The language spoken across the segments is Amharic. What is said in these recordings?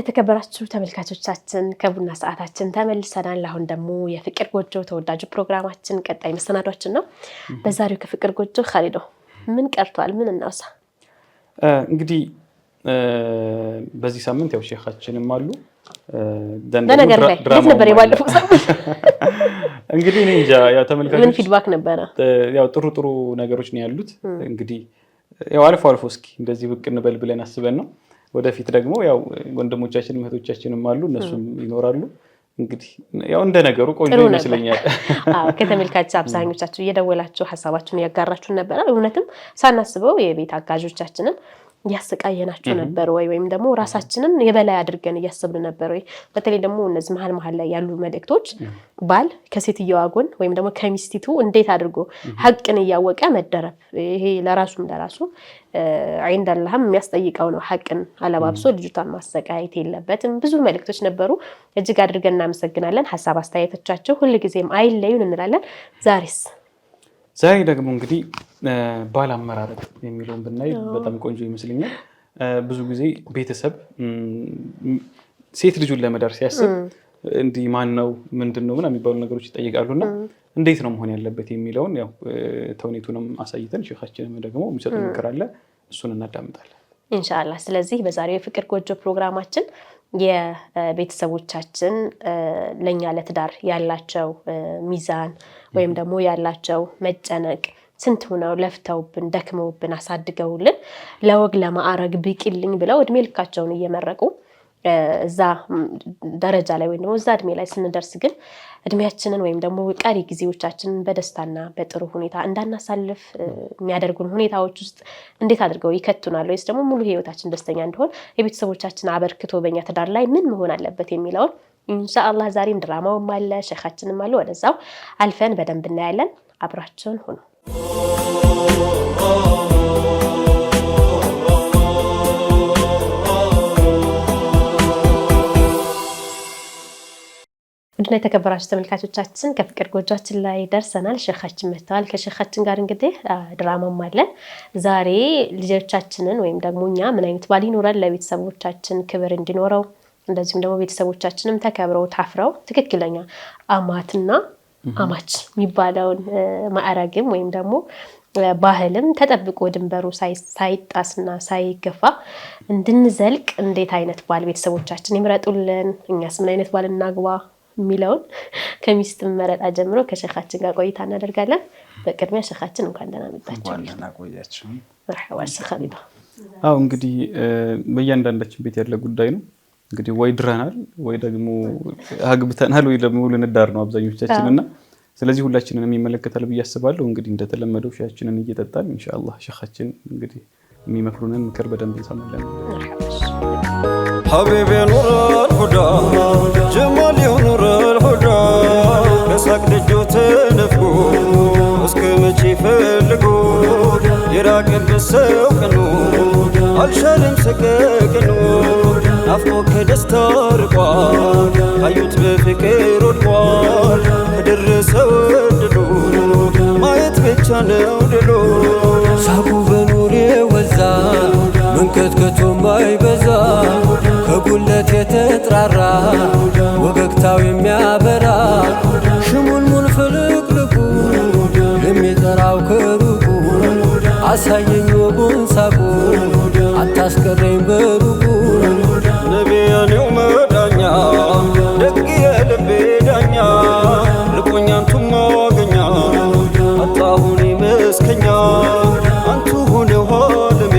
የተከበራችሁ ተመልካቾቻችን ከቡና ሰዓታችን ተመልሰናል። አሁን ደግሞ የፍቅር ጎጆ ተወዳጁ ፕሮግራማችን ቀጣይ መሰናዷችን ነው። በዛሬው ከፍቅር ጎጆ ኻሊዶ ምን ቀርቷል? ምን እናውሳ? እንግዲህ በዚህ ሳምንት ያው ሼኻችንም አሉ በነገር ላይ እንዴት ነበር የባለፈው ሳምንት? እንግዲህ እኔ እንጃ ያው ተመልካቾች ምን ፊድባክ ነበረ? ያው ጥሩ ነገሮች ነው ያሉት። እንግዲህ ያው አልፎ እስኪ እንደዚህ ብቅ እንበል ብለን አስበን ነው። ወደፊት ደግሞ ያው ወንድሞቻችንም እህቶቻችንም አሉ እነሱም ይኖራሉ። እንግዲህ ያው እንደ ነገሩ ቆንጆ ይመስለኛል። ከተመልካቾች አብዛኞቻችሁ እየደወላችሁ ሐሳባችሁን ያጋራችሁን ነበር። እውነትም ሳናስበው የቤት አጋዦቻችንን ያሰቃየናቸው ነበር ወይም ደግሞ ራሳችንን የበላይ አድርገን እያሰብን ነበር ወይ? በተለይ ደግሞ እነዚህ መሀል ላይ ያሉ መልእክቶች ባል ከሴትየዋ ጎን ወይም ደግሞ ከሚስቲቱ እንዴት አድርጎ ሐቅን እያወቀ መደረብ ይሄ ለራሱ عند الله የሚያስጠይቀው ነው። ሐቅን አለባብሶ ልጅቷን ማሰቃየት የለበትም። ብዙ መልእክቶች ነበሩ። እጅግ አድርገን እናመሰግናለን። ሐሳብ አስተያየቶቻችሁ ሁልጊዜም አይለዩን እንላለን። ዛሬ ደግሞ እንግዲህ ባል አመራረጥ የሚለውን ብናይ በጣም ቆንጆ ይመስለኛል። ብዙ ጊዜ ቤተሰብ ሴት ልጁን ለመዳር ሲያስብ እንዲህ ማን ነው ምንድነው ምናምን የሚባሉ ነገሮች ይጠይቃሉና እንዴት ነው መሆን ያለበት የሚለውን ያው ተውኔቱንም አሳይተን ሼኻችንም ደግሞ የሚሰጡን ምክር አለ፣ እሱን እናዳምጣለን ኢንሻአላህ። ስለዚህ በዛሬው የፍቅር ጎጆ ፕሮግራማችን የቤተሰቦቻችን ለኛ ለትዳር ያላቸው ሚዛን ወይም ደግሞ ያላቸው መጨነቅ ስንት ሆነው ለፍተውብን ደክመውብን አሳድገውልን ለወግ ለማዕረግ ብቂልኝ ብለው እድሜ ልካቸውን እየመረቁ እዛ ደረጃ ላይ ወይም ደግሞ እዛ እድሜ ላይ ስንደርስ ግን እድሜያችንን ወይም ደግሞ ቀሪ ጊዜዎቻችንን በደስታና በጥሩ ሁኔታ እንዳናሳልፍ የሚያደርጉን ሁኔታዎች ውስጥ እንዴት አድርገው ይከቱናል? ወይስ ደግሞ ሙሉ ህይወታችን ደስተኛ እንዲሆን የቤተሰቦቻችን አበርክቶ በእኛ ትዳር ላይ ምን መሆን አለበት የሚለውን ኢንሻአላህ ዛሬም ድራማውም አለ ሼኻችንም አለ ወደዛው አልፈን በደንብ እናያለን። አብራችሁን ሁኑ። ውድና የተከበራችሁ ተመልካቾቻችን ከፍቅር ጎጆአችን ላይ ደርሰናል። ሼኻችን መጥተዋል። ከሼኻችን ጋር እንግዲህ ድራማም አለን። ዛሬ ልጆቻችንን ወይም ደግሞ እኛ ምን አይነት ባል ይኖራል ለቤተሰቦቻችን ክብር እንዲኖረው እንደዚሁም ደግሞ ቤተሰቦቻችንም ተከብረው ታፍረው ትክክለኛ አማትና አማች የሚባለውን ማዕረግም ወይም ደግሞ ባህልም ተጠብቆ ድንበሩ ሳይጣስና ሳይገፋ እንድንዘልቅ እንዴት አይነት ባል ቤተሰቦቻችን ይምረጡልን፣ እኛስ ምን አይነት ባል እናግባ የሚለውን ከሚስት መረጣ ጀምሮ ከሼኻችን ጋር ቆይታ እናደርጋለን። በቅድሚያ ሼኻችን እንኳን ደህና መጣችሁ። ዋና ቆያችሁ። መርሐባ ሼኻሊዶ። እንግዲህ በእያንዳንዳችን ቤት ያለ ጉዳይ ነው። እንግዲህ ወይ ድረናል ወይ ደግሞ አግብተናል ወይ ደግሞ ልንዳር ነው አብዛኞቻችንና ስለዚህ ሁላችንንም ይመለከታል ብዬ አስባለሁ። እንግዲህ እንደተለመደው ሻያችንን እየጠጣን ኢንሻአላህ ሼኻችን እንግዲህ የሚመክሩንን ምክር በደንብ እንሰማለን። حبيبي نور الهدى جمال نور الهدى كساك دجوت نفقو اسكمچ يفلقو يراق بسوقنو الشرم سككنو افقوك دستارقوال ايوت بفكر ودوال درسو دلو ما يتبچا ነው ድሎ ሳቁ በኑሬ ወዛ መንከትከቱ ማይበዛ ከጉለት የተጥራራ ወገግታው የሚያበራ ሽሙልሙል ፍልቅልቁ የሚጠራው ከሩቁ አሳየኝ ወጉን ሳቁ አታስቀረኝ በሩቁ ነቢያኔው መዳኛ ደግ የልቤ ዳኛ ልቆኛንቱ ማገኛ አጣሁን መስከኛ አንቱ ሆነው ኋለሜ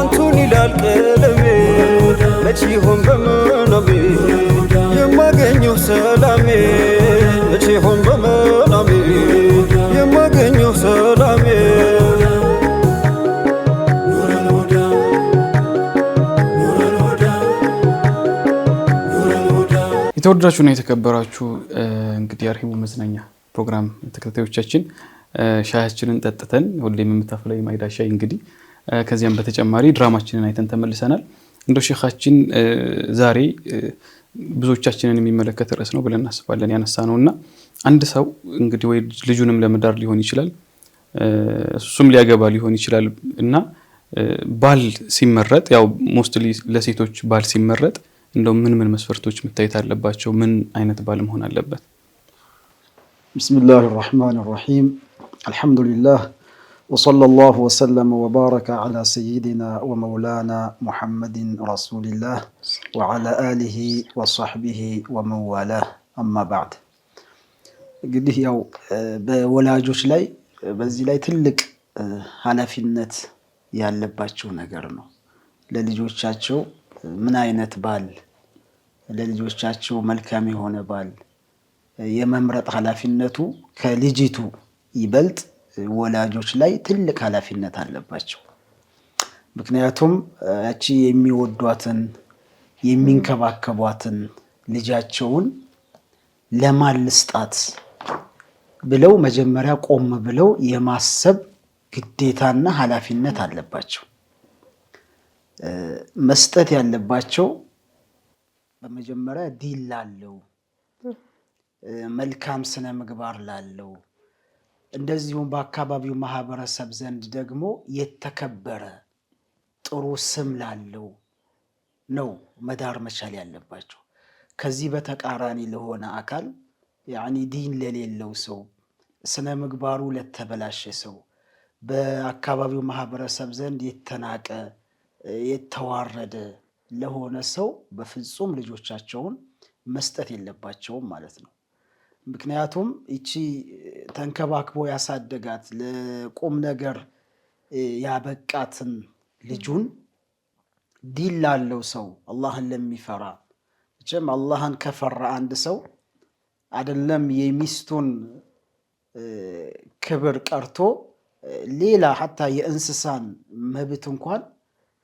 አንቱን ይላል ቀለሜ መቼ ሆን በመናሜ የማገኘው ሰላሜ መቼ ሆን በመናሜ የማገኘው ሰላሜ የተወደዳችሁና የተከበራችሁ እንግዲህ አርሂቡ መዝናኛ ፕሮግራም ተከታታዮቻችን ሻያችንን ጠጥተን ሁሌም የምታፈለው የማይዳ ሻይ እንግዲህ ከዚያም በተጨማሪ ድራማችንን አይተን ተመልሰናል። እንደው ሼኻችን ዛሬ ብዙዎቻችንን የሚመለከት ርዕስ ነው ብለን እናስባለን ያነሳነውና አንድ ሰው እንግዲህ ወይ ልጁንም ለመዳር ሊሆን ይችላል እሱም ሊያገባ ሊሆን ይችላል እና ባል ሲመረጥ ያው ሞስትሊ ለሴቶች ባል ሲመረጥ እንደው ምን መስፈርቶች መታየት አለባቸው? ምን አይነት ባል መሆን አለበት? ቢስሚላሂ ራህማኒ ራሂም አልሐምዱሊላህ ወሰለላሁ ወሰለም ወባረከ ዐላ ሰይዲና ወመውላና ሙሐመድን ረሱሊላህ ወዐላ አሊሂ ወሰሕቢሂ ወመንዋላህ አማ ባዕድ። እንግዲህ ያው በወላጆች ላይ በዚህ ላይ ትልቅ ኃላፊነት ያለባቸው ነገር ነው። ለልጆቻቸው ምን አይነት ባል፣ ለልጆቻቸው መልካም የሆነ ባል የመምረጥ ኃላፊነቱ ከልጅቱ ይበልጥ ወላጆች ላይ ትልቅ ኃላፊነት አለባቸው። ምክንያቱም ያቺ የሚወዷትን የሚንከባከቧትን ልጃቸውን ለማን ልስጣት ብለው መጀመሪያ ቆም ብለው የማሰብ ግዴታና ኃላፊነት አለባቸው። መስጠት ያለባቸው በመጀመሪያ ዲን ላለው፣ መልካም ስነ ምግባር ላለው፣ እንደዚሁም በአካባቢው ማህበረሰብ ዘንድ ደግሞ የተከበረ ጥሩ ስም ላለው ነው መዳር መቻል ያለባቸው። ከዚህ በተቃራኒ ለሆነ አካል ያኒ ዲን ለሌለው ሰው፣ ስነ ምግባሩ ለተበላሸ ሰው፣ በአካባቢው ማህበረሰብ ዘንድ የተናቀ የተዋረደ ለሆነ ሰው በፍጹም ልጆቻቸውን መስጠት የለባቸውም ማለት ነው። ምክንያቱም እቺ ተንከባክቦ ያሳደጋት ለቁም ነገር ያበቃትን ልጁን ዲን ላለው ሰው፣ አላህን ለሚፈራ፣ እችም አላህን ከፈራ አንድ ሰው አይደለም የሚስቱን ክብር ቀርቶ ሌላ ሐታ የእንስሳን መብት እንኳን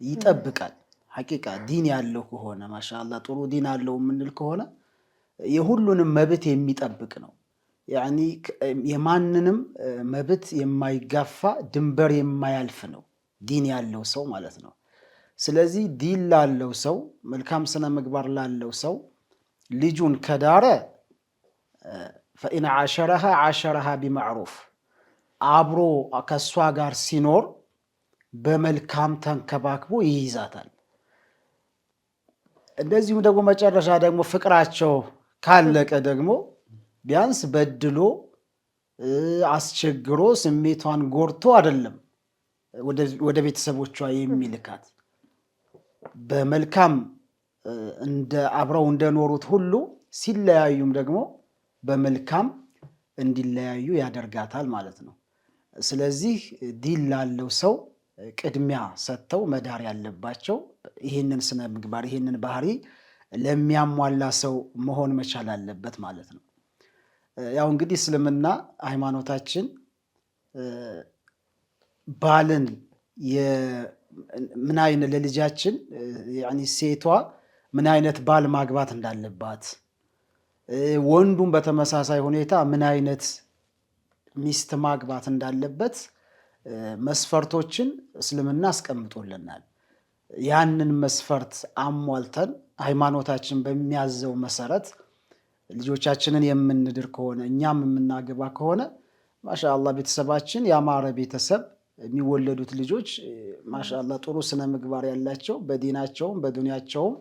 ይጠብቃል። ሐቂቃ ዲን ያለው ከሆነ ማሻአላህ ጥሩ ዲን አለው የምንል ከሆነ የሁሉንም መብት የሚጠብቅ ነው። ያኒ የማንንም መብት የማይጋፋ ድንበር የማያልፍ ነው ዲን ያለው ሰው ማለት ነው። ስለዚህ ዲን ላለው ሰው፣ መልካም ስነ ምግባር ላለው ሰው ልጁን ከዳረ ፈኢን ዓሸረሃ ቢመዕሩፍ አብሮ ከሷ ጋር ሲኖር በመልካም ተንከባክቦ ይይዛታል። እንደዚሁም ደግሞ መጨረሻ ደግሞ ፍቅራቸው ካለቀ ደግሞ ቢያንስ በድሎ አስቸግሮ ስሜቷን ጎርቶ አይደለም ወደ ቤተሰቦቿ የሚልካት። በመልካም አብረው እንደኖሩት ሁሉ ሲለያዩም ደግሞ በመልካም እንዲለያዩ ያደርጋታል ማለት ነው። ስለዚህ ዲን ላለው ሰው ቅድሚያ ሰጥተው መዳር ያለባቸው ይህንን ስነ ምግባር ይህንን ባህሪ ለሚያሟላ ሰው መሆን መቻል አለበት ማለት ነው። ያው እንግዲህ እስልምና ሃይማኖታችን ባልን ምን አይነት ለልጃችን ያኒ ሴቷ ምን አይነት ባል ማግባት እንዳለባት፣ ወንዱም በተመሳሳይ ሁኔታ ምን አይነት ሚስት ማግባት እንዳለበት መስፈርቶችን እስልምና አስቀምጦልናል። ያንን መስፈርት አሟልተን ሃይማኖታችን በሚያዘው መሰረት ልጆቻችንን የምንድር ከሆነ እኛም የምናገባ ከሆነ ማሻአላህ ቤተሰባችን ያማረ ቤተሰብ፣ የሚወለዱት ልጆች ማሻአላህ ጥሩ ስነ ምግባር ያላቸው በዲናቸውም በዱንያቸውም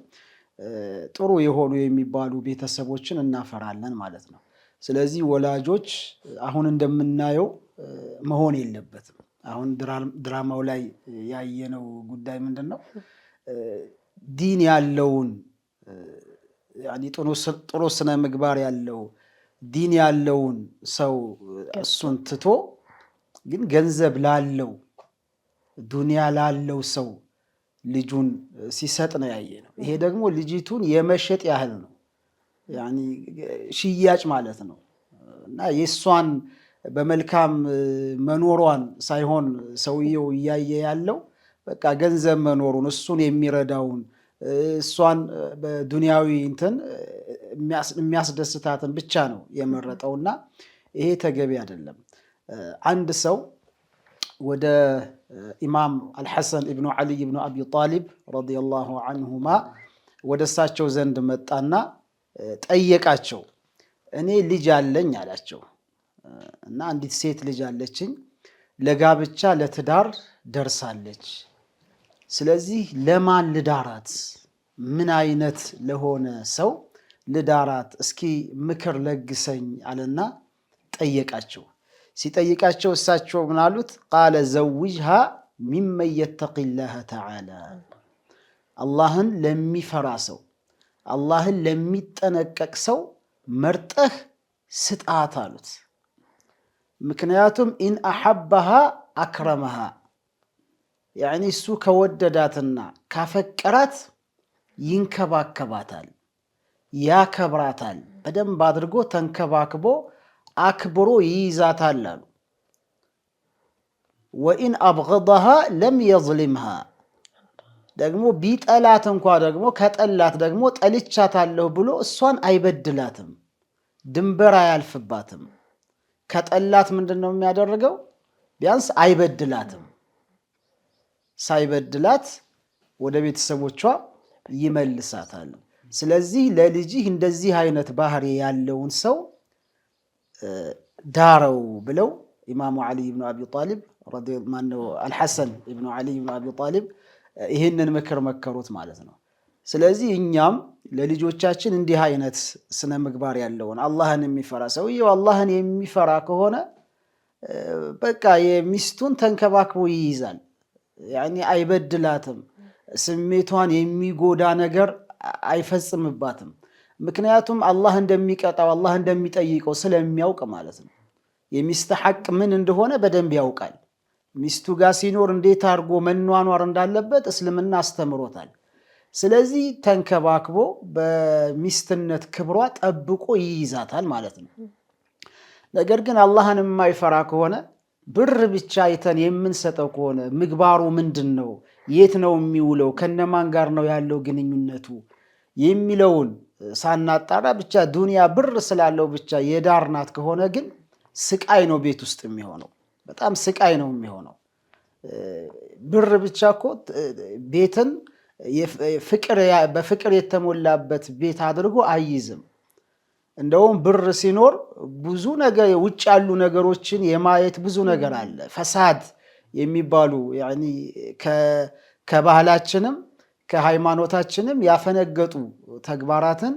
ጥሩ የሆኑ የሚባሉ ቤተሰቦችን እናፈራለን ማለት ነው። ስለዚህ ወላጆች አሁን እንደምናየው መሆን የለበትም። አሁን ድራማው ላይ ያየነው ጉዳይ ምንድነው? ዲን ያለውን ያኒ ጥሩ ስነ ምግባር ያለው ዲን ያለውን ሰው እሱን ትቶ ግን ገንዘብ ላለው ዱንያ ላለው ሰው ልጁን ሲሰጥ ነው ያየነው። ይሄ ደግሞ ልጅቱን የመሸጥ ያህል ነው፣ ያኒ ሽያጭ ማለት ነው። እና የሷን በመልካም መኖሯን ሳይሆን ሰውየው እያየ ያለው በቃ ገንዘብ መኖሩን፣ እሱን የሚረዳውን፣ እሷን በዱንያዊ እንትን የሚያስደስታትን ብቻ ነው የመረጠውና ይሄ ተገቢ አይደለም። አንድ ሰው ወደ ኢማም አልሐሰን ኢብኑ ዓሊ ኢብኑ አቢ ጣሊብ ረዲየላሁ ዐንሁማ ወደ እሳቸው ዘንድ መጣና ጠየቃቸው። እኔ ልጅ አለኝ አላቸው እና አንዲት ሴት ልጅ አለችኝ፣ ለጋብቻ ለትዳር ደርሳለች። ስለዚህ ለማን ልዳራት ምን አይነት ለሆነ ሰው ልዳራት እስኪ ምክር ለግሰኝ አለና ጠየቃቸው። ሲጠይቃቸው እሳቸው ምን አሉት? ቃለ ዘውጅሃ ሚመን የተቂላህ ተዓላ አላህን ለሚፈራ ሰው አላህን ለሚጠነቀቅ ሰው መርጠህ ስጣት አሉት። ምክንያቱም ኢን አሐበሃ አክረመሃ ያኒ እሱ ከወደዳትና ካፈቀራት ይንከባከባታል፣ ያከብራታል፣ በደንብ አድርጎ ተንከባክቦ አክብሮ ይይዛታል አሉ። ወኢን አብገደሃ ለም የዝሊምሃ ደግሞ ቢጠላት እንኳ ደግሞ ከጠላት ደግሞ ጠልቻታለሁ ብሎ እሷን አይበድላትም፣ ድንበር አያልፍባትም። ከጠላት ምንድነው የሚያደርገው? ቢያንስ አይበድላትም። ሳይበድላት ወደ ቤተሰቦቿ ይመልሳታል። ስለዚህ ለልጅህ እንደዚህ አይነት ባህሪ ያለውን ሰው ዳረው ብለው ኢማሙ ዓሊ ብኑ አቢ ጣሊብ አልሐሰን ብኑ ዓሊ ብኑ አቢ ጣሊብ ይህንን ምክር መከሩት ማለት ነው። ስለዚህ እኛም ለልጆቻችን እንዲህ አይነት ስነ ምግባር ያለውን አላህን የሚፈራ ሰውየው አላህን የሚፈራ ከሆነ በቃ የሚስቱን ተንከባክቦ ይይዛል። ያኒ አይበድላትም፣ ስሜቷን የሚጎዳ ነገር አይፈጽምባትም። ምክንያቱም አላህ እንደሚቀጣው አላህ እንደሚጠይቀው ስለሚያውቅ ማለት ነው። የሚስት ሐቅ ምን እንደሆነ በደንብ ያውቃል። ሚስቱ ጋር ሲኖር እንዴት አድርጎ መኗኗር እንዳለበት እስልምና አስተምሮታል። ስለዚህ ተንከባክቦ በሚስትነት ክብሯ ጠብቆ ይይዛታል ማለት ነው። ነገር ግን አላህን የማይፈራ ከሆነ ብር ብቻ አይተን የምንሰጠው ከሆነ ምግባሩ ምንድን ነው፣ የት ነው የሚውለው፣ ከነማን ጋር ነው ያለው ግንኙነቱ የሚለውን ሳናጣራ ብቻ ዱንያ ብር ስላለው ብቻ የዳርናት ከሆነ ግን ስቃይ ነው ቤት ውስጥ የሚሆነው፣ በጣም ስቃይ ነው የሚሆነው። ብር ብቻ እኮ ቤትን በፍቅር የተሞላበት ቤት አድርጎ አይይዝም። እንደውም ብር ሲኖር ብዙ ነገር ውጭ ያሉ ነገሮችን የማየት ብዙ ነገር አለ። ፈሳድ የሚባሉ ያኒ ከባህላችንም ከሃይማኖታችንም ያፈነገጡ ተግባራትን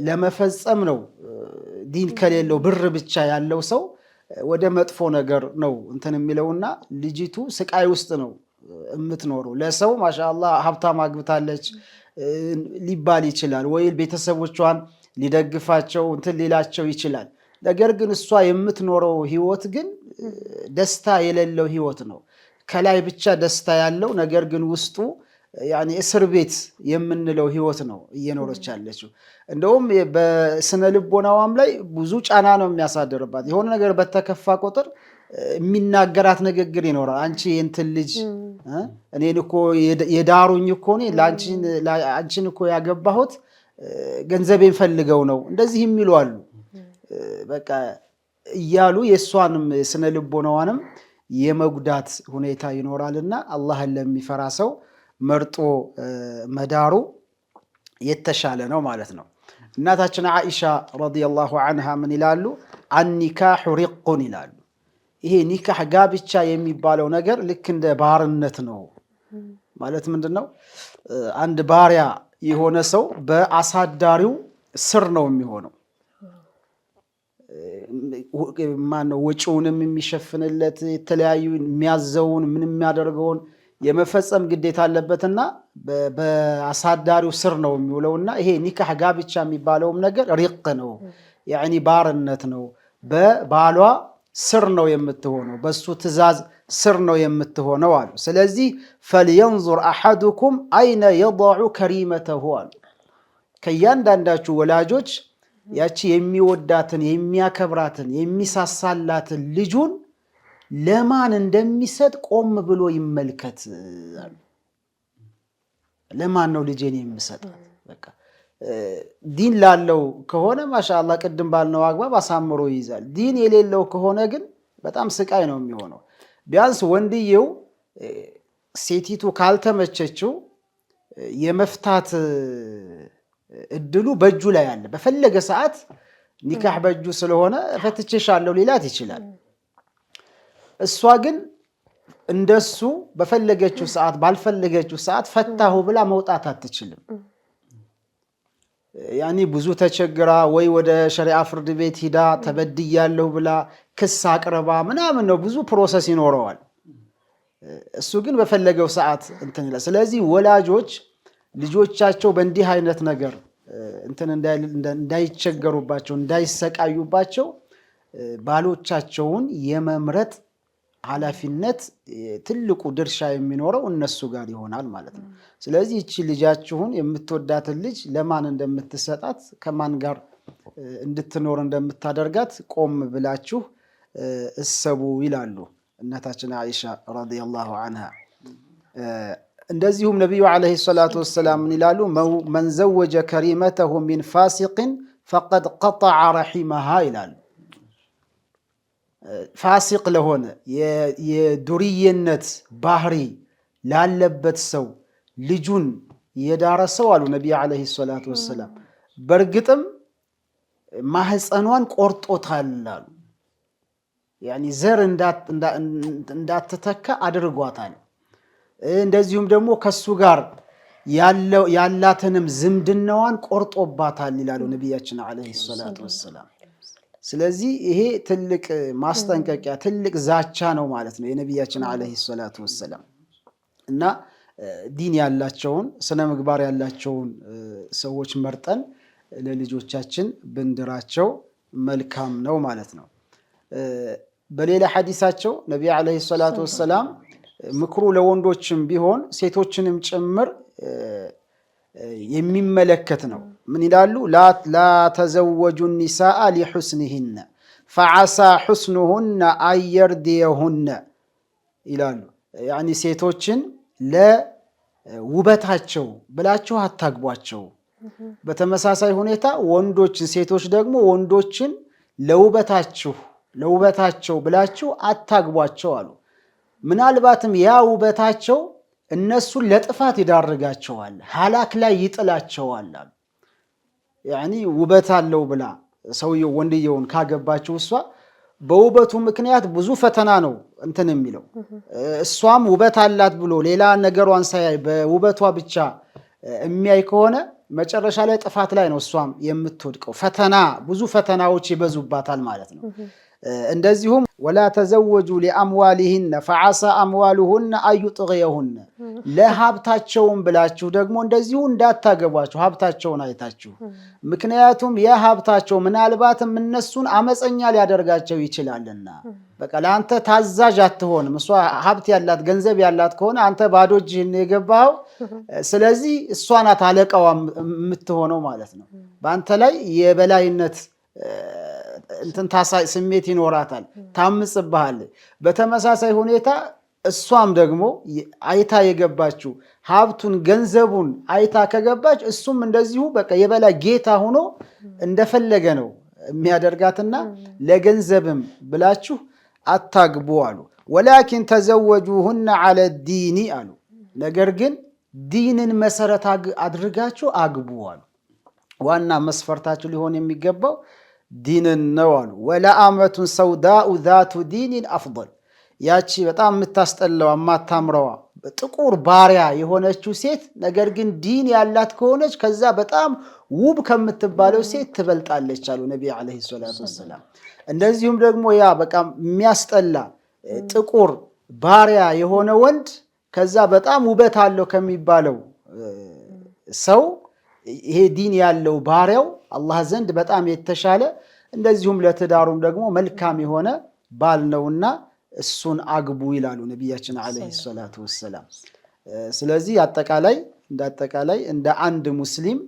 ለመፈጸም ነው። ዲን ከሌለው ብር ብቻ ያለው ሰው ወደ መጥፎ ነገር ነው እንትን የሚለውና ልጅቱ ስቃይ ውስጥ ነው የምትኖረው። ለሰው ማሻአላህ ሀብታም አግብታለች ሊባል ይችላል፣ ወይ ቤተሰቦቿን ሊደግፋቸው እንትን ሊላቸው ይችላል። ነገር ግን እሷ የምትኖረው ህይወት ግን ደስታ የሌለው ህይወት ነው። ከላይ ብቻ ደስታ ያለው ነገር ግን ውስጡ ያኒ እስር ቤት የምንለው ህይወት ነው እየኖረች ያለችው። እንደውም በስነ ልቦናዋም ላይ ብዙ ጫና ነው የሚያሳድርባት። የሆነ ነገር በተከፋ ቁጥር የሚናገራት ንግግር ይኖራል። አንቺ እንትን ልጅ እኔን እኮ የዳሩኝ እኮ አንቺን እኮ ያገባሁት ገንዘቤን ፈልገው ነው፣ እንደዚህ የሚሉ አሉ። በቃ እያሉ የእሷንም ስነ ልቦናዋንም የመጉዳት ሁኔታ ይኖራልና አላህን ለሚፈራ ሰው መርጦ መዳሩ የተሻለ ነው ማለት ነው። እናታችን ዓኢሻ ረዲየላሁ ዐንሃ ምን ይላሉ? አኒካሑ ሪቁን ይላሉ። ይሄ ኒካህ ጋብቻ የሚባለው ነገር ልክ እንደ ባርነት ነው ማለት ምንድን ነው? አንድ ባሪያ የሆነ ሰው በአሳዳሪው ስር ነው የሚሆነው። ማነው ወጪውንም የሚሸፍንለት፣ የተለያዩ የሚያዘውን ምን የሚያደርገውን የመፈጸም ግዴታ አለበትና በአሳዳሪው ስር ነው የሚውለውና ይሄ ኒካህ ጋብቻ የሚባለውም ነገር ሪቅ ነው፣ ያኒ ባርነት ነው። በባሏ ስር ነው የምትሆነው፣ በሱ ትእዛዝ ስር ነው የምትሆነው አሉ። ስለዚህ ፈልየንዙር አሐዱኩም አይነ የضዑ ከሪመተሁ አሉ። ከእያንዳንዳችሁ ወላጆች ያቺ የሚወዳትን የሚያከብራትን የሚሳሳላትን ልጁን ለማን እንደሚሰጥ ቆም ብሎ ይመልከት አሉ። ለማን ነው ልጄን የምሰጣት? በቃ ዲን ላለው ከሆነ ማሻአላህ ቅድም ባልነው አግባብ አሳምሮ ይይዛል። ዲን የሌለው ከሆነ ግን በጣም ስቃይ ነው የሚሆነው። ቢያንስ ወንድየው ሴቲቱ ካልተመቸችው የመፍታት እድሉ በእጁ ላይ አለ። በፈለገ ሰዓት ኒካህ በእጁ ስለሆነ ፈትቼሻለሁ ሊላት ይችላል። እሷ ግን እንደሱ በፈለገችው ሰዓት ባልፈለገችው ሰዓት ፈታሁ ብላ መውጣት አትችልም። ያኒ ብዙ ተቸግራ ወይ ወደ ሸሪዓ ፍርድ ቤት ሂዳ ተበድያለሁ ብላ ክስ አቅርባ ምናምን ነው ብዙ ፕሮሰስ ይኖረዋል። እሱ ግን በፈለገው ሰዓት እንትን ይላል። ስለዚህ ወላጆች ልጆቻቸው በእንዲህ አይነት ነገር እንትን እንዳይቸገሩባቸው እንዳይሰቃዩባቸው ባሎቻቸውን የመምረጥ ኃላፊነት ትልቁ ድርሻ የሚኖረው እነሱ ጋር ይሆናል ማለት ነው። ስለዚህ እቺ ልጃችሁን የምትወዳትን ልጅ ለማን እንደምትሰጣት ከማን ጋር እንድትኖር እንደምታደርጋት ቆም ብላችሁ እሰቡ ይላሉ እናታችን አይሻ ረዲየላሁ ዐንሃ። እንደዚሁም ነቢዩ ዓለይሂ ሰላቱ ወሰላም ይላሉ መን ዘወጀ ከሪመተሁ ሚን ፋሲቅን ፈቀድ ቀጠዐ ረሒመሃ ይላሉ። ፋሲቅ ለሆነ የዱርዬነት ባህሪ ላለበት ሰው ልጁን የዳረ ሰው አሉ ነቢዩ ዓለይሂ ሰላቱ ወሰላም በእርግጥም ማህፀኗን ቆርጦታል አሉ። ያኒ ዘር እንዳትተካ አድርጓታል። እንደዚሁም ደግሞ ከሱ ጋር ያላትንም ዝምድናዋን ቆርጦባታል ይላሉ ነቢያችን ዓለይሂ ሰላቱ ወሰላም። ስለዚህ ይሄ ትልቅ ማስጠንቀቂያ ትልቅ ዛቻ ነው ማለት ነው የነቢያችን ዓለይሂ ሰላቱ ወሰላም። እና ዲን ያላቸውን ስነ ምግባር ያላቸውን ሰዎች መርጠን ለልጆቻችን ብንድራቸው መልካም ነው ማለት ነው። በሌላ ሐዲሳቸው ነቢ ዓለይሂ ሰላቱ ወሰላም ምክሩ ለወንዶችም ቢሆን ሴቶችንም ጭምር የሚመለከት ነው። ምን ይላሉ? ላ ተዘወጁ ኒሳአ ሊሑስኒሂነ ፈዓሳ ሑስኑሁነ አየርድየሁነ ይላሉ። ያኒ ሴቶችን ለውበታቸው ብላችሁ አታግቧቸው። በተመሳሳይ ሁኔታ ወንዶችን ሴቶች ደግሞ ወንዶችን ለውበታቸው ብላችሁ አታግቧቸው አሉ። ምናልባትም ያ ውበታቸው እነሱን ለጥፋት ይዳርጋቸዋል፣ ሀላክ ላይ ይጥላቸዋል አሉ። ያኒ ውበት አለው ብላ ሰውየው ወንድየውን ካገባችሁ እሷ በውበቱ ምክንያት ብዙ ፈተና ነው እንትን የሚለው። እሷም ውበት አላት ብሎ ሌላ ነገሯን ሳያይ በውበቷ ብቻ የሚያይ ከሆነ መጨረሻ ላይ ጥፋት ላይ ነው እሷም የምትወድቀው። ብዙ ፈተናዎች ይበዙባታል ማለት ነው። እንደዚሁም ወላ ተዘወጁ ሊአምዋሊሂነ ፈዓሳ አምዋሉሁነ አዩጥግየሁነ ለሀብታቸውን ብላችሁ ደግሞ እንደዚሁ እንዳታገቧቸው ሀብታቸውን አይታችሁ። ምክንያቱም የሀብታቸው ምናልባትም እነሱን አመፀኛ ሊያደርጋቸው ይችላልና። በቃ ለአንተ ታዛዥ አትሆንም። እሷ ሀብት ያላት ገንዘብ ያላት ከሆነ አንተ ባዶ እጅህን የገባኸው። ስለዚህ እሷ ናት አለቃዋ የምትሆነው ማለት ነው። በአንተ ላይ የበላይነት እንትን ታሳይ ስሜት ይኖራታል፣ ታምጽብሃል። በተመሳሳይ ሁኔታ እሷም ደግሞ አይታ የገባችው ሀብቱን ገንዘቡን አይታ ከገባች እሱም እንደዚሁ በቃ የበላይ ጌታ ሆኖ እንደፈለገ ነው የሚያደርጋትና ለገንዘብም ብላችሁ አታግቡ አሉ። ወላኪን ተዘወጁሁነ ዐለ ዲኒ አሉ። ነገር ግን ዲንን መሰረት አድርጋችሁ አግቡ አሉ። ዋና መስፈርታችሁ ሊሆን የሚገባው ዲንን ነው አሉ። ወለአመቱን ሰውዳኡ ዛቱ ዲኒን አፍضል ያቺ በጣም የምታስጠላዋ የማታምረዋ ጥቁር ባሪያ የሆነችው ሴት ነገር ግን ዲን ያላት ከሆነች ከዛ በጣም ውብ ከምትባለው ሴት ትበልጣለች አሉ ነቢ ዓለይሂ ሰላቱ ወሰላም። እንደዚሁም ደግሞ ያ በቃ የሚያስጠላ ጥቁር ባሪያ የሆነ ወንድ ከዛ በጣም ውበት አለው ከሚባለው ሰው ይሄ ዲን ያለው ባሪያው አላህ ዘንድ በጣም የተሻለ እንደዚሁም ለትዳሩም ደግሞ መልካም የሆነ ባል ነውና እሱን አግቡ ይላሉ ነቢያችን ዓለይሂ ሰላቱ ወሰላም። ስለዚህ አጠቃላይ እንደ አንድ ሙስሊም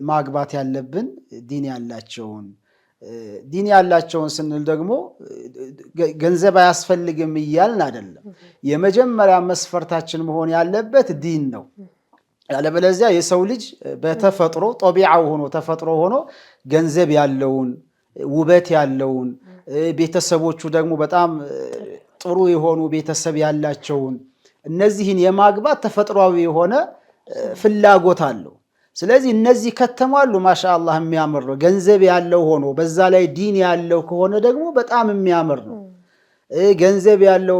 ማግባት ያለብን ዲን ያላቸውን ስንል ደግሞ ገንዘብ አያስፈልግም እያልን አይደለም። የመጀመሪያ መስፈርታችን መሆን ያለበት ዲን ነው። ያለበለዚያ የሰው ልጅ በተፈጥሮ ጦቢዓው ሆኖ ተፈጥሮ ሆኖ ገንዘብ ያለውን ውበት ያለውን ቤተሰቦቹ ደግሞ በጣም ጥሩ የሆኑ ቤተሰብ ያላቸውን እነዚህን የማግባት ተፈጥሯዊ የሆነ ፍላጎት አለው። ስለዚህ እነዚህ ከተሟሉ ማሻአላህ የሚያምር ነው። ገንዘብ ያለው ሆኖ በዛ ላይ ዲን ያለው ከሆነ ደግሞ በጣም የሚያምር ነው። ገንዘብ ያለው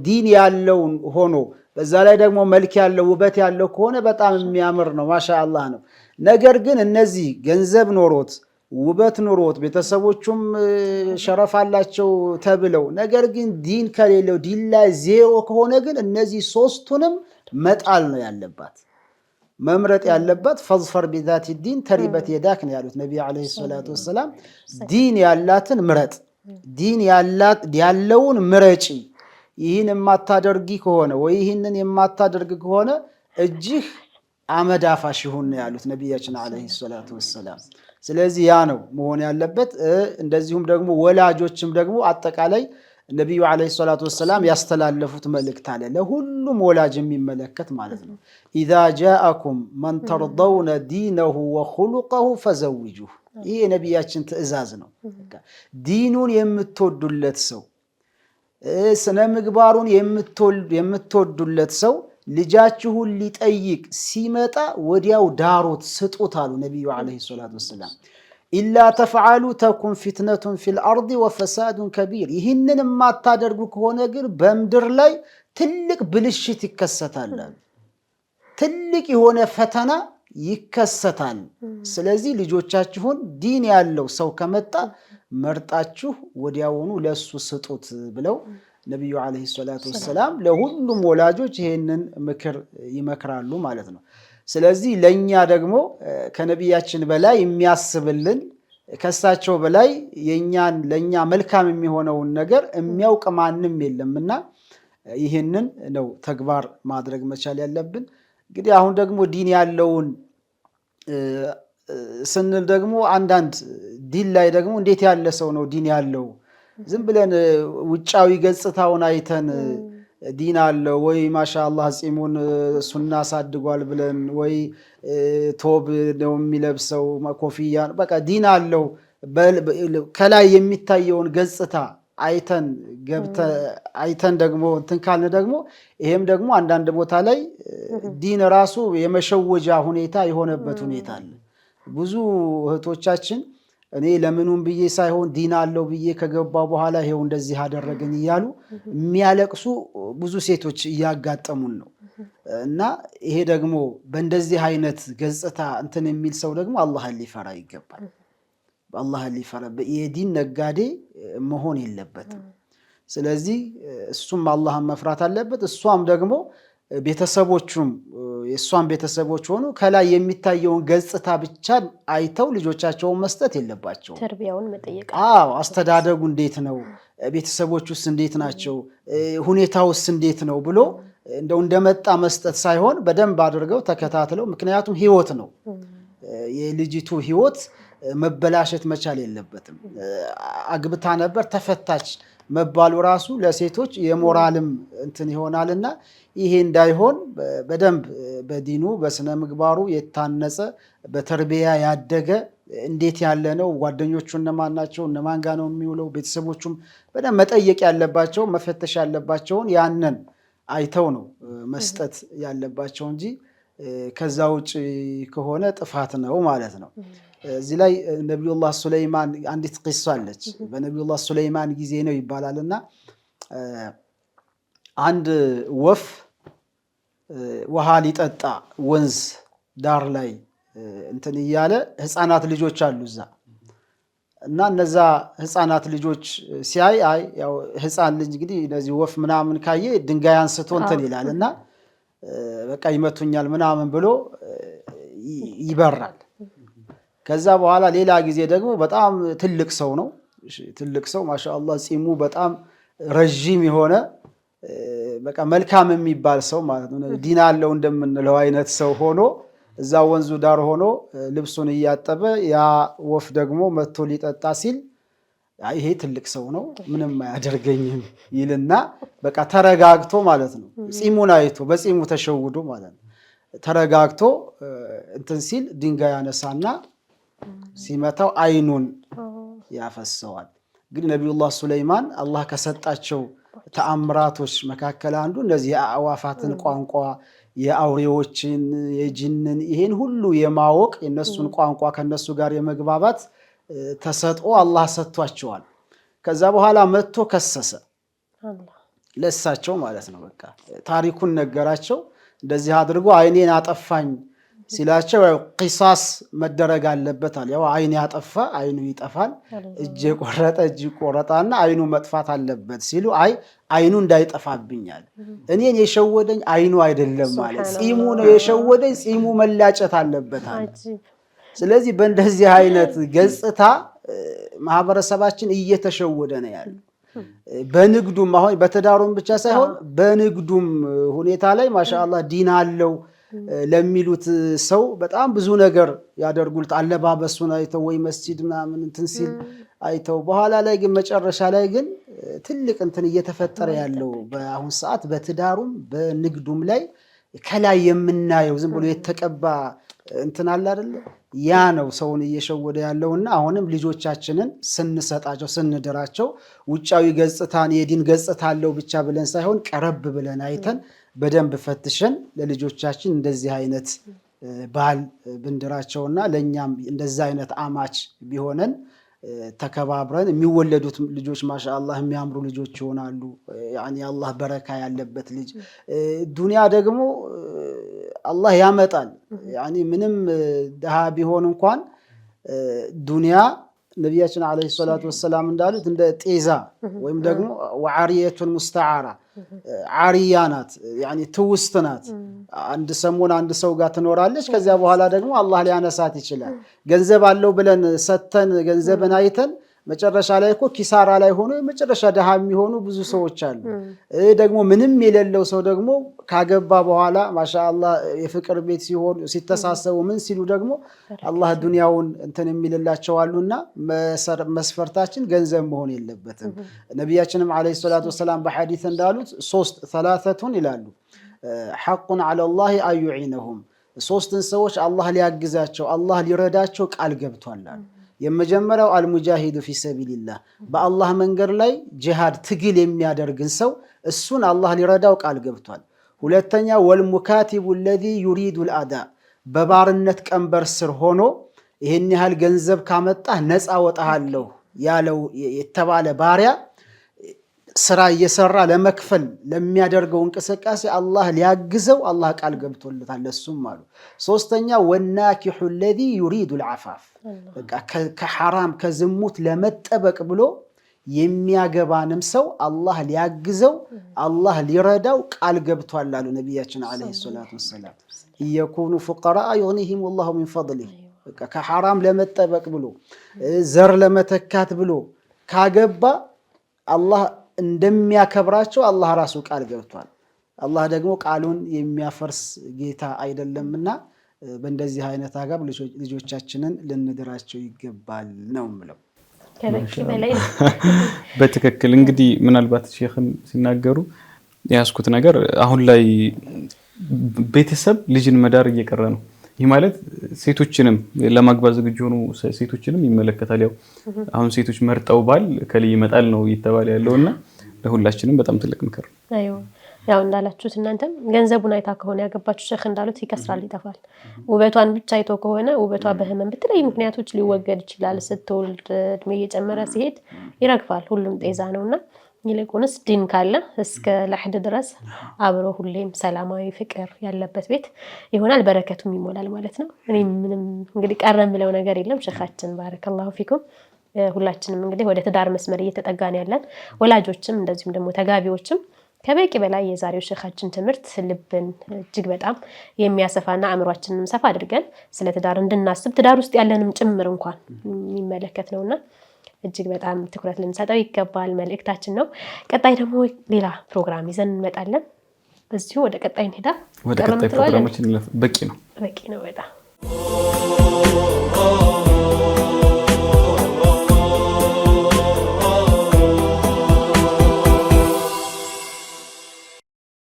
ዲን ያለው ሆኖ በዛ ላይ ደግሞ መልክ ያለው ውበት ያለው ከሆነ በጣም የሚያምር ነው። ማሻአላህ ነው። ነገር ግን እነዚህ ገንዘብ ኖሮት ውበት ኑሮት ቤተሰቦቹም ሸረፍ አላቸው ተብለው ነገር ግን ዲን ከሌለው ዲን ላይ ዜሮ ከሆነ ግን እነዚህ ሶስቱንም መጣል ነው ያለባት መምረጥ ያለባት ፈዝፈር ቢዛቲ ዲን ተሪበት የዳክ ነው ያሉት ነብዩ አለይሂ ሰላቱ ወሰለም ዲን ያላትን ምረጥ ዲን ያለውን ምረጪ ይህን የማታደርጊ ከሆነ ወይ ይህንን የማታደርግ ከሆነ እጅህ አመዳፋሽ ይሁን ነው ያሉት ነብያችን አለይሂ ሰላቱ ወሰለም ስለዚህ ያ ነው መሆን ያለበት እንደዚሁም ደግሞ ወላጆችም ደግሞ አጠቃላይ ነብዩ አለይሂ ሰላቱ ወሰለም ያስተላለፉት መልእክት አለ ለሁሉም ወላጅ የሚመለከት ማለት ነው اذا جاءكم من ترضون دينه وخلقه فزوجوه ይሄ ነብያችን ትእዛዝ ነው ዲኑን የምትወዱለት ሰው ስነ ምግባሩን የምትወዱለት ሰው ልጃችሁን ሊጠይቅ ሲመጣ ወዲያው ዳሮት ስጡት አሉ ነብዩ አለይሂ ሰላቱ ወሰለም إلا تفعلوا تكن فتنة في الأرض وفساد كبير ይህንን ማታደርጉ ከሆነ ግን በመድር ላይ ትልቅ ብልሽት ይከሰታል ትልቅ የሆነ ፈተና ይከሰታል ስለዚህ ልጆቻችሁን ዲን ያለው ሰው ከመጣ መርጣችሁ ወዲያውኑ ለሱ ስጡት ብለው ነብዩ አለይሂ ሰላቱ ወሰለም ለሁሉም ወላጆች ይሄንን ምክር ይመክራሉ ማለት ነው ስለዚህ ለኛ ደግሞ ከነብያችን በላይ የሚያስብልን ከሳቸው በላይ የኛን ለኛ መልካም የሚሆነውን ነገር የሚያውቅ ማንም የለምና ይሄንን ነው ተግባር ማድረግ መቻል ያለብን እንግዲህ አሁን ደግሞ ዲን ያለውን ስንል ደግሞ አንዳንድ ዲን ላይ ደግሞ እንዴት ያለ ሰው ነው ዲን ያለው ዝም ብለን ውጫዊ ገጽታውን አይተን ዲን አለው ወይ ማሻአላህ ጺሙን ሱና ሳድጓል ብለን ወይ ቶብ ነው የሚለብሰው ኮፍያ በቃ ዲን አለው ከላይ የሚታየውን ገጽታ አይተን ደግሞ እንትን ካልን ደግሞ ይሄም ደግሞ አንዳንድ ቦታ ላይ ዲን ራሱ የመሸወጃ ሁኔታ የሆነበት ሁኔታ አለ ብዙ እህቶቻችን እኔ ለምኑም ብዬ ሳይሆን ዲን አለው ብዬ ከገባው በኋላ ይሄው እንደዚህ አደረገኝ ይያሉ የሚያለቅሱ ብዙ ሴቶች ያጋጠሙን ነው እና ይሄ ደግሞ በእንደዚህ አይነት ገጽታ እንትን የሚል ሰው ደግሞ አላህን ሊፈራ ይገባል በአላህን ሊፈራ የዲን ነጋዴ መሆን የለበትም ስለዚህ እሱም አላህን መፍራት አለበት እሷም ደግሞ ቤተሰቦቹም የሷን ቤተሰቦች ሆኑ ከላይ የሚታየውን ገጽታ ብቻ አይተው ልጆቻቸውን መስጠት የለባቸው ተርቢያውን መጠየቅ አስተዳደጉ እንዴት ነው ቤተሰቦቹስ እንዴት ናቸው ሁኔታውስ እንዴት ነው ብሎ እንደመጣ መስጠት ሳይሆን በደንብ አድርገው ተከታትለው ምክንያቱም ህይወት ነው የልጅቱ ህይወት መበላሸት መቻል የለበትም አግብታ ነበር ተፈታች መባሉ ራሱ ለሴቶች የሞራልም እንትን ይሆናልና ይሄ እንዳይሆን በደንብ በዲኑ በስነ ምግባሩ የታነጸ በተርቢያ ያደገ እንዴት ያለ ነው ጓደኞቹ እነማን ናቸው እነማን ጋር ነው የሚውለው ቤተሰቦቹም በደንብ መጠየቅ ያለባቸው መፈተሽ ያለባቸውን ያንን አይተው ነው መስጠት ያለባቸው እንጂ ከዛ ውጪ ከሆነ ጥፋት ነው ማለት ነው እዚህ ላይ ነብዩላህ ሱለይማን አንዲት ቂሳ አለች በነብዩላህ ሱለይማን ጊዜ ነው ይባላልና አንድ ወፍ ውሃ ሊጠጣ ወንዝ ዳር ላይ እንትን ይያለ ህፃናት ልጆች አሉ እዛ እና እነዛ ህፃናት ልጆች ሲያይ ያው ህፃን ልጅ እንግዲህ እንደዚህ ወፍ ምናምን ካየ ድንጋይ አንስቶ እንትን ይላልና በቃ ይመቱኛል ምናምን ብሎ ይበራል ከዛ በኋላ ሌላ ጊዜ ደግሞ በጣም ትልቅ ሰው ነው ትልቅ ሰው ማሻአላህ ጺሙ በጣም ረጅም የሆነ በቃ መልካም የሚባል ሰው ማለት ነው ዲን አለው እንደምንለው አይነት ሰው ሆኖ እዛ ወንዙ ዳር ሆኖ ልብሱን ያጠበ ያ ወፍ ደግሞ መጥቶ ሊጠጣ ሲል ይሄ ትልቅ ሰው ነው ምንም አያደርገኝም ይልና በቃ ተረጋግቶ ማለት ነው ጺሙን አይቶ በጺሙ ተሸውዶ ማለት ነው ተረጋግቶ እንትን ሲል ድንጋይ ያነሳና ሲመታው አይኑን ያፈሰዋል ግን ነብዩላህ ሱለይማን አላህ ከሰጣቸው ተአምራቶች መካከል አንዱ እንደዚህ የአዋፋትን ቋንቋ የአውሬዎችን የጂንን ይሄን ሁሉ የማወቅ የነሱን ቋንቋ ከነሱ ጋር የመግባባት ተሰጥኦ አላህ ሰጥቷቸዋል ከዛ በኋላ መጥቶ ከሰሰ ለሳቸው ማለት ነው በቃ ታሪኩን ነገራቸው እንደዚህ አድርጎ አይኔን አጠፋኝ ሲላቸው ያው ቂሳስ መደረግ አለበታል። ያው አይን ያጠፋ አይኑ ይጠፋል፣ እጅ የቆረጠ እጅ ይቆረጣልና አይኑ መጥፋት አለበት ሲሉ አይ አይኑ እንዳይጠፋብኛል እኔን የሸወደኝ አይኑ አይደለም ማለት ጺሙ ነው የሸወደኝ፣ ጺሙ መላጨት አለበት አለ። ስለዚህ በእንደዚህ አይነት ገጽታ ማህበረሰባችን እየተሸወደ ነው ያለው። በንግዱም አሁን በትዳሩም ብቻ ሳይሆን በንግዱም ሁኔታ ላይ ማሻአላህ ዲን አለው ለሚሉት ሰው በጣም ብዙ ነገር ያደርጉልት። አለባበሱን አይተው ወይ መስጂድ ምናምን እንትን ሲል አይተው በኋላ ላይ ግን መጨረሻ ላይ ግን ትልቅ እንትን እየተፈጠረ ያለው በአሁን ሰዓት በትዳሩም በንግዱም ላይ ከላይ የምናየው ዝም ብሎ የተቀባ እንትን አለ አይደል? ያ ነው ሰውን እየሸወደ ያለውና አሁንም ልጆቻችንን ስንሰጣቸው ስንድራቸው ውጫዊ ገጽታን የዲን ገጽታ አለው ብቻ ብለን ሳይሆን ቀረብ ብለን አይተን በደንብ ፈትሸን ለልጆቻችን እንደዚህ አይነት ባል ብንድራቸውና ለኛም እንደዚህ አይነት አማች ቢሆነን ተከባብረን የሚወለዱት ልጆች ማሻአላህ የሚያምሩ ልጆች ይሆናሉ። ያኒ አላህ በረካ ያለበት ልጅ ዱንያ ደግሞ አላህ ያመጣል። ያኒ ምንም ደሃ ቢሆን እንኳን ዱንያ ነቢያችን አለይሂ ሰላቱ ወሰላም እንዳሉት እንደ ጤዛ ወይም ደግሞ ወዓሪየቱን ሙስተዓራ ዓሪያ ናት፣ ያኒ ትውስት ናት። አንድ ሰሞን አንድ ሰው ጋር ትኖራለች፣ ከዚያ በኋላ ደግሞ አላህ ሊያነሳት ይችላል። ገንዘብ አለው ብለን ሰተን ገንዘብን አይተን መጨረሻ ላይ እኮ ኪሳራ ላይ ሆኖ መጨረሻ ደሃ የሚሆኑ ብዙ ሰዎች አሉ። ደግሞ ምንም የሌለው ሰው ደግሞ ካገባ በኋላ ማሻአላህ የፍቅር ቤት ሲሆን ሲተሳሰቡ ምን ሲሉ ደግሞ አላህ ዱንያውን እንትን የሚልላቸው አሉና መስፈርታችን ገንዘብ መሆን የለበትም። ነቢያችንም አለይሂ ሰላቱ ወሰላም በሐዲስ እንዳሉት ሰላሰቱን ይላሉ ሐቁን ዐለላህ አዩዒነሁም፣ ሶስትን ሰዎች አላህ ሊያግዛቸው አላህ ሊረዳቸው ቃል ገብቷል አሉ። የመጀመሪያው አልሙጃሂዱ ፊ ሰቢልላህ በአላህ መንገድ ላይ ጂሃድ ትግል የሚያደርግን ሰው እሱን አላህ ሊረዳው ቃል ገብቷል። ሁለተኛ ወልሙካቲቡ الذي يريد الاداء በባርነት ቀንበር ስር ሆኖ ይሄን ያህል ገንዘብ ካመጣህ ነፃ ወጣሃለሁ ያለው የተባለ ባሪያ ስራ እየሰራ ለመክፈል ለሚያደርገው እንቅስቃሴ አላህ ሊያግዘው አላህ ቃል ገብቶለታል ለሱም አሉ። ሶስተኛ ወናኪሁ الذي يريد العفاف በቃ ከሐራም ከዝሙት ለመጠበቅ ብሎ የሚያገባንም ሰው አላህ ሊያግዘው አላህ ሊረዳው ቃል ገብቷል አሉ ነቢያችን አለይሂ ሰላቱ ወሰላም። ይኩኑ فقراء يغنيهم الله من فضله በቃ ከሐራም ለመጠበቅ ብሎ ዘር ለመተካት ብሎ ካገባ አላህ እንደሚያከብራቸው አላህ ራሱ ቃል ገብቷል። አላህ ደግሞ ቃሉን የሚያፈርስ ጌታ አይደለምና በእንደዚህ አይነት አጋብ ልጆቻችንን ልንድራቸው ይገባል ነው የምለው። በትክክል እንግዲህ ምናልባት ሼኽም ሲናገሩ ያስኩት ነገር አሁን ላይ ቤተሰብ ልጅን መዳር እየቀረ ነው። ይህ ማለት ሴቶችንም ለማግባት ዝግጁ ሆኑ ሴቶችንም ይመለከታል። ያው አሁን ሴቶች መርጠው ባል ከልይ ይመጣል ነው እየተባለ ያለውና ለሁላችንም በጣም ትልቅ ምክር ነው። አይው ያው እንዳላችሁት እናንተም ገንዘቡን አይታ ከሆነ ያገባችሁ ሼኽ እንዳሉት ይከስራል ይጠፋል። ውበቷን ብቻ አይቶ ከሆነ ውበቷ በህመም በተለያዩ ምክንያቶች ሊወገድ ይችላል። ስትወልድ እድሜ እየጨመረ ሲሄድ ይረግፋል። ሁሉም ጤዛ ነውና ይልቁንስ ዲን ካለ እስከ ለሕድ ድረስ አብሮ ሁሌም ሰላማዊ ፍቅር ያለበት ቤት ይሆናል፣ በረከቱም ይሞላል ማለት ነው። እኔ ምንም እንግዲህ ቀረም ብለው ነገር የለም። ሼኻችን ባረከላሁ ፊኩም ሁላችንም እንግዲህ ወደ ትዳር መስመር እየተጠጋን ያለን ወላጆችም እንደዚሁም ደግሞ ተጋቢዎችም ከበቂ በላይ የዛሬው ሼኻችን ትምህርት ልብን እጅግ በጣም የሚያሰፋና አእምሯችንንም ሰፋ አድርገን ስለ ትዳር እንድናስብ ትዳር ውስጥ ያለንም ጭምር እንኳን የሚመለከት ነውና እጅግ በጣም ትኩረት ልንሰጠው ይገባል መልእክታችን ነው። ቀጣይ ደግሞ ሌላ ፕሮግራም ይዘን እንመጣለን። እዚሁ ወደ ቀጣይ እንሄዳ። ወደ ቀጣይ ፕሮግራማችን በቂ ነው በጣም